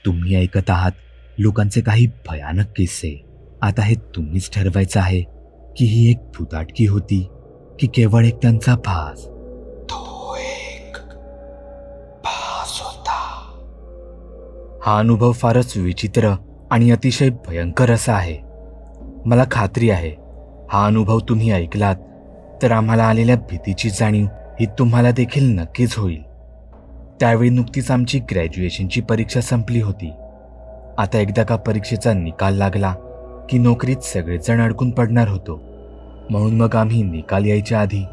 तुम्ही ऐकत आहात लोकांचे काही भयानक किस्से. आता हे तुम्हीच ठरवायचं आहे की ही एक भुताटकी होती की केवळ एक त्यांचा भास. तो एक भास होता. हा अनुभव फारच विचित्र आणि अतिशय भयंकर असा आहे. मला खात्री आहे हा अनुभव तुम्ही ऐकलात तर आम्हाला आलेल्या भीतीची जाणीव ही तुम्हाला देखील नक्कीच होईल. त्यावेळी नुकतीच आमची ग्रॅज्युएशनची परीक्षा संपली होती. आता एकदा का परीक्षेचा निकाल लागला की नोकरीत सगळेजण अडकून पडणार होतो. म्हणून मग आम्ही निकाल यायच्या आधी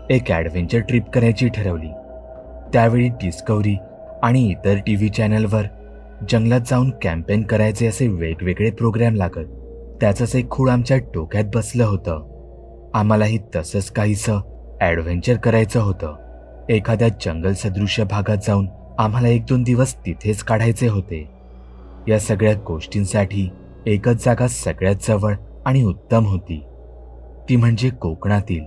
एक ॲडव्हेंचर ट्रिप करायची ठरवली. त्यावेळी डिस्कव्हरी आणि इतर टीव्ही चॅनलवर जंगलात जाऊन कॅम्पेन करायचे असे वेगवेगळे प्रोग्रॅम लागत. त्याचंच एक खूळ आमच्या डोक्यात बसलं होतं. आम्हालाही तसंच काहीसं ॲडव्हेंचर करायचं होतं. एखाद्या जंगल सदृश्य भागात जाऊन आम्हाला 1-2 दिवस तिथेच काढायचे होते. या सगळ्या गोष्टींसाठी एकच जागा सगळ्यात जवळ आणि उत्तम होती, ती म्हणजे कोकणातील.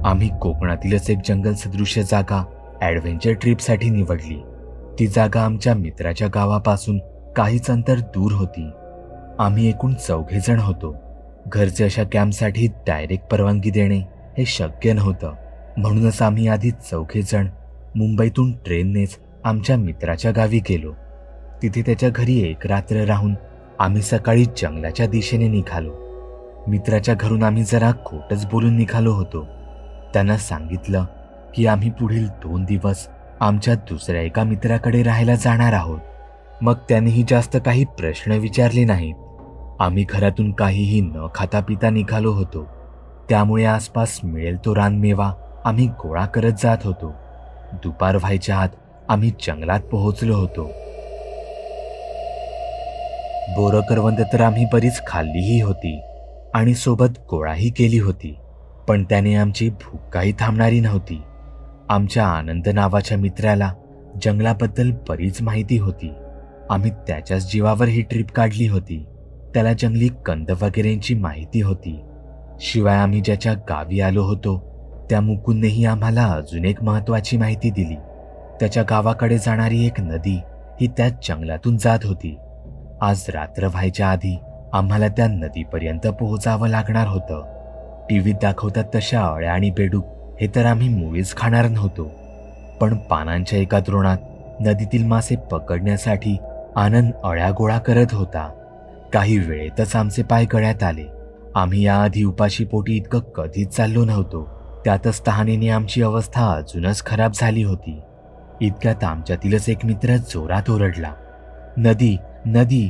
आम्ही कोकणातीलच एक जंगल सदृश्य जागा ॲडव्हेंचर ट्रिपसाठी निवडली. ती जागा आमच्या मित्राच्या गावापासून काहीच अंतर दूर होती. आम्ही एकूण 4 जण होतो. घरचे अशा कॅम्पसाठी डायरेक्ट परवानगी देणे हे शक्य नव्हतं. म्हणूनच आम्ही आधी 4 जण मुंबईतून ट्रेननेच आमच्या मित्राच्या गावी गेलो. तिथे त्याच्या घरी एक रात्र राहून आम्ही सकाळी जंगलाच्या दिशेने निघालो. मित्राच्या घरून आम्ही जरा खोटच बोलून निघालो होतो. त्यांना सांगितलं की आम्ही पुढील 2 दिवस आमच्या दुसऱ्या एका मित्राकडे राहायला जाणार आहोत. मग त्यानेही जास्त काही प्रश्न विचारले नाहीत. आम्ही घरातून काहीही न खाता पिता निघालो होतो. त्यामुळे आसपास मिळेल तो रानमेवा आम्ही गोळा करत जात होतो. दुपार व्हायच्या आत आम्ही जंगलात पोहोचलो होतो. बोरं करवंद तर आम्ही बरीच खाल्लीही होती आणि सोबत गोळाही केली होती. पण त्याने आमची भूक काही थांबणारी नव्हती. आमच्या आनंद नावाच्या मित्राला जंगलाबद्दल बरीच माहिती होती. आम्ही त्याच्याच जीवावर ही ट्रिप काढली होती. त्याला जंगली कंद वगैरेंची माहिती होती. शिवाय आम्ही ज्याच्या गावी आलो होतो त्या मुकुंदनेही आम्हाला अजून एक महत्त्वाची माहिती दिली. त्याच्या गावाकडे जाणारी एक नदी ही त्याच जंगलातून जात होती. आज रात्र व्हायच्या आधी आम्हाला त्या नदीपर्यंत पोहोचावं लागणार होतं. टीव्हीत दाखवतात तशा अळ्या आणि बेडूक हे तर आम्ही मुळीच खाणार नव्हतो. पण पानांच्या एका द्रोणात नदीतील मासे पकडण्यासाठी आनंद अळ्या गोळा करत होता. काही वेळेतच आमचे पाय गळ्यात आले. आम्ही याआधी उपाशी पोटी इतकं कधीच चाललो नव्हतो. त्यातच तहानेने आमची अवस्था अजूनच खराब झाली होती. इतक्यात आमच्यातीलच एक मित्र जोरात ओरडला, नदी नदी.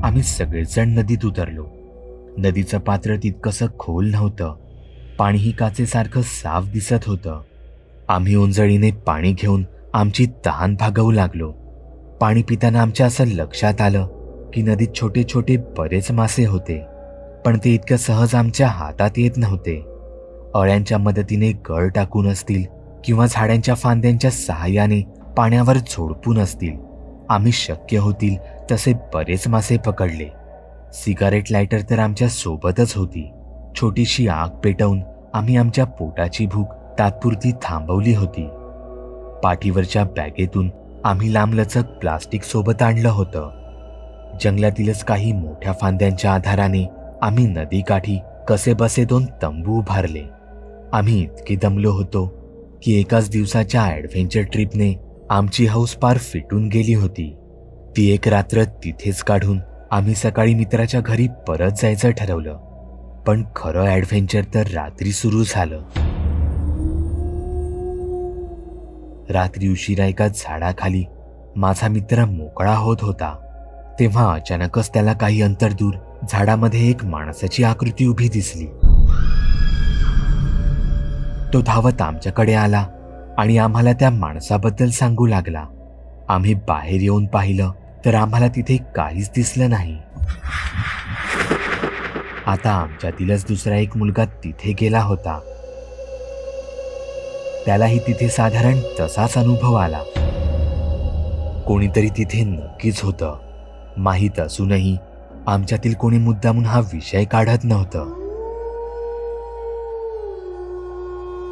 आम्ही सगळेजण नदीत उतरलो. नदीचं पात्र तितकंसं खोल नव्हतं. पाणीही काचेसारखं साफ दिसत होतं. आम्ही ओंजळीने पाणी घेऊन आमची तहान भागवू लागलो. पाणी पिताना आमच्या असं लक्षात आलं की नदीत छोटे छोटे बरेच मासे होते. पण ते इतकं सहज आमच्या हातात येत नव्हते. अळ्यांच्या मदतीने गळ टाकून असतील किंवा झाडांच्या फांद्यांच्या सहाय्याने पाण्यावर झोडपून असतील. आम्ही शक्य होतील तसे बरेच मासे पकडले. सिगारेट लायटर तर आमच्या सोबतच होती. छोटीशी आग पेटवून आम्ही आमच्या पोटाची भूक तात्पुरती थांबवली होती. पाठीवरच्या बॅगेतून आम्ही लांबलचक प्लास्टिक सोबत आणलं होतं. जंगलातीलच काही मोठ्या फांद्यांच्या आधाराने आम्ही नदीकाठी कसेबसे 2 तंबू उभारले. आम्ही इतके दमलो होतो की एकाच दिवसाच्या ॲडव्हेंचर ट्रिपने आमची हौस पार फिटून गेली होती. ती एक रात्र तिथेच काढून आम्ही सकाळी मित्राच्या घरी परत जायचं ठरवलं. पण खरं ॲडव्हेंचर तर रात्री सुरू झालं. रात्री उशिरा एका झाडाखाली माझा मित्र मोकळा होत होता. तेव्हा अचानकच त्याला काही अंतर दूर झाडामध्ये एक माणसाची आकृती उभी दिसली. तो धावत आमच्याकडे आला आणि आम्हाला त्या माणसाबद्दल सांगू लागला. आम्ही बाहेर येऊन पाहिलं तर आम्हाला तिथे काहीच दिसलं नाही. आता आमच्यातीलच दुसरा एक मुलगा तिथे गेला होता. त्यालाही तिथे साधारण तसाच अनुभव आला. कोणीतरी तिथे नक्कीच होतं. माहीत असूनही आमच्यातील कोणी मुद्दामून हा विषय काढत नव्हतं.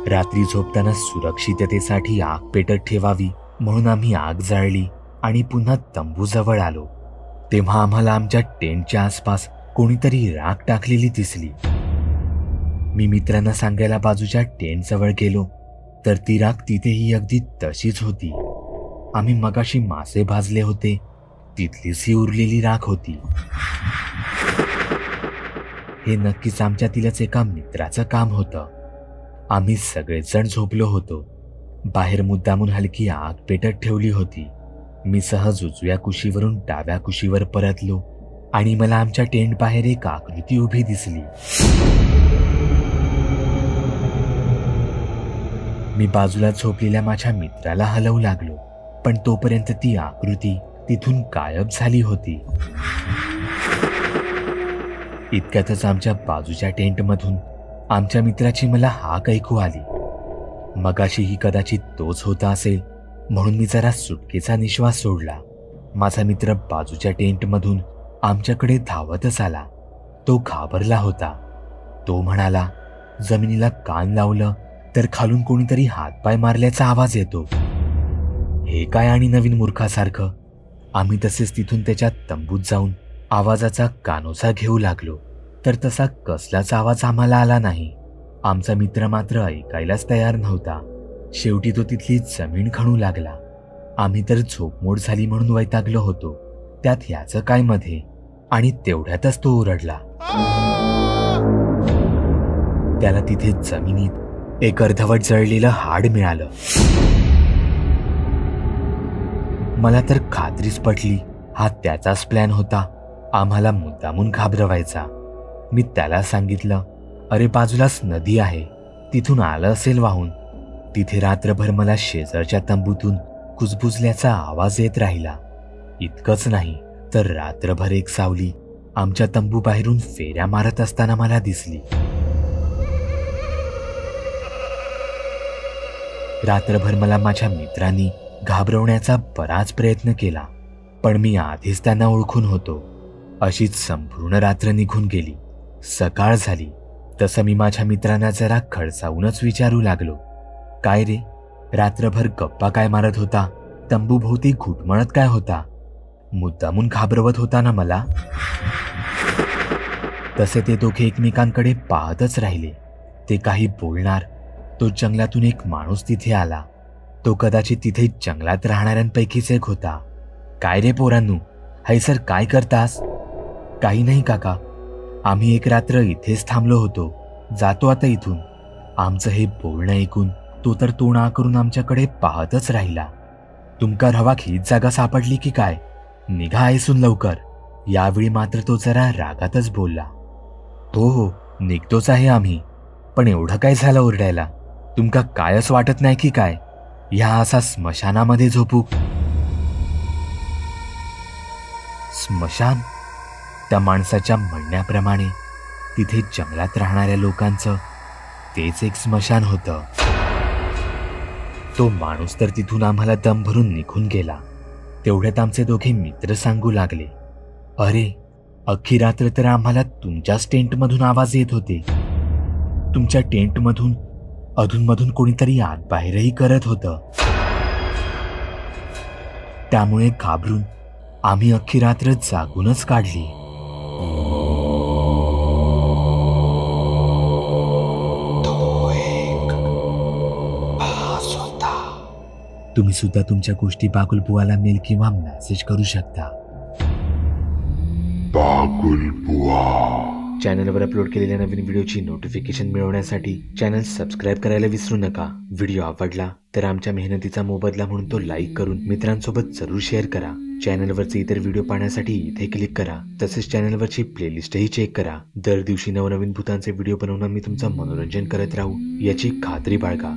रात्री झोपताना सुरक्षिततेसाठी आग पेटत ठेवावी म्हणून आम्ही आग जाळली आणि पुन्हा तंबूजवळ आलो तेव्हा आम्हाला आमच्या टेंटच्या आसपास कोणीतरी राख टाकलेली दिसली. मी मित्रांना सांगायला बाजूच्या टेंटजवळ गेलो तर ती राख तिथेही अगदी तशीच होती. आम्ही मगाशी मासे भाजले होते तिथलीच ही उरलेली राख होती. हे नक्कीच आमच्यातीलच एका मित्राचं काम होतं. आम्ही सगळेजण झोपलो होतो. बाहेर मुद्दामून हलकी आग पेटत ठेवली होती. मी सहज उजव्या कुशीवरून डाव्या कुशीवर परतलो आणि मला आमच्या टेंट बाहेर एक आकृती उभी दिसली. मी बाजूला झोपलेल्या माझ्या मित्राला हलवू लागलो पण तोपर्यंत ती आकृती तिथून गायब झाली होती. इतक्यातच आमच्या बाजूच्या टेंटमधून आमच्या मित्राची मला हाक ऐकू आली. मगाशी ही कदाचित तोच होता असेल म्हणून मी जरा सुटकेचा निश्वास सोडला. माझा मित्र बाजूच्या टेंटमधून आमच्याकडे धावतच आला. तो घाबरला होता. तो म्हणाला, जमिनीला कान लावलं तर खालून कोणीतरी हातपाय मारल्याचा आवाज येतो. हे काय आणि नवीन मूर्खासारखं. आम्ही तसेच तिथून त्याच्या तंबूत जाऊन आवाजाचा कानोसा घेऊ लागलो तर तसा कसलाच आवाज आम्हाला आला नाही. आमचा मित्र मात्र ऐकायलाच तयार नव्हता. शेवटी तो तिथली जमीन खणू लागला. आम्ही तर झोपमोड झाली म्हणून वैतागलो होतो. त्यात ह्याचं काय मध्ये. आणि तेवढ्यातच तो ओरडला. त्याला तिथे जमिनीत एक अर्धवट जळलेलं हाड मिळालं. मला तर खात्रीच पटली हा त्याचाच प्लॅन होता आम्हाला मुद्दामून घाबरवायचा. मी त्याला सांगितलं, अरे बाजूलाच नदी आहे तिथून आलं असेल वाहून. तिथे रात्रभर मला शेजारच्या तंबूतून कुजबुजल्याचा आवाज येत राहिला. इतकंच नाही तर रात्रभर एक सावली आमच्या तंबू बाहेरून फेऱ्या मारत असताना मला दिसली. रात्रभर मला माझ्या मित्रांनी घाबरवण्याचा बराच प्रयत्न केला पण मी आधीच त्यांना ओळखून होतो. अशीच संपूर्ण रात्र निघून गेली. सकाळ झाली तसं मी माझ्या मित्रांना जरा खडसावूनच विचारू लागलो, काय रे, रात्रभर गप्पा काय मारत होता, तंबूभोवती घुटमळत काय होता, मुद्दामून घाबरवत होता ना मला. तसे ते दोघे एकमेकांकडे पाहतच राहिले. ते काही बोलणार. तो जंगलातून एक माणूस तिथे आला. तो कदाचित तिथे जंगलात राहणाऱ्यांपैकीच एक होता. काय रे पोरांनू, हैसर काय करतास? काही नाही काका, आम्ही एक रात्र इथेच थांबलो होतो, जातो आता इथून. आमचं हे बोलणं ऐकून तो तर तोंड करून आमच्याकडे पाहतच राहिला. तुमका रवाक हीच जागा सापडली की काय? निघा ऐसून लवकर. यावेळी मात्र तो जरा रागातच बोलला. हो हो, निघतोच आहे आम्ही, पण एवढं काय झालं ओरडायला? तुमका कायच वाटत नाही की काय ह्या असा स्मशानामध्ये झोपू? स्मशान? त्या माणसाच्या म्हणण्याप्रमाणे तिथे जंगलात राहणाऱ्या लोकांचं तेच एक स्मशान होतं. तो माणूस तर तिथून आम्हाला दम भरून निघून गेला. तेवढ्यात आमचे दोघे मित्र सांगू लागले, अरे अख्खी रात्र तर आम्हाला तुमच्याच टेंटमधून आवाज येत होते. तुमच्या टेंटमधून अधूनमधून कोणीतरी आत बाहेरही करत होतं. त्यामुळे घाबरून आम्ही अख्खी रात्र जागूनच काढली. तो एक भास होता. तुम्ही सुद्धा तुमच्या गोष्टी बागुल बुवाला मेल किंवा मेसेज करू शकता. बागुल बुवा. चॅनलवर अपलोड केलेल्या नवीन व्हिडिओची नोटिफिकेशन मिळवण्यासाठी चॅनल सबस्क्राईब करायला विसरू नका. व्हिडिओ आवडला तर आमच्या मेहनतीचा मोबदला म्हणून तो लाईक करून मित्रांसोबत जरूर शेअर करा. चॅनलवरचे इतर व्हिडिओ पाहण्यासाठी इथे क्लिक करा. तसेच चॅनलवरची प्लेलिस्टही चेक करा. दर दिवशी नवनवीन भूतांचे व्हिडिओ बनवून मी तुमचं मनोरंजन करत राहू याची खात्री बाळगा.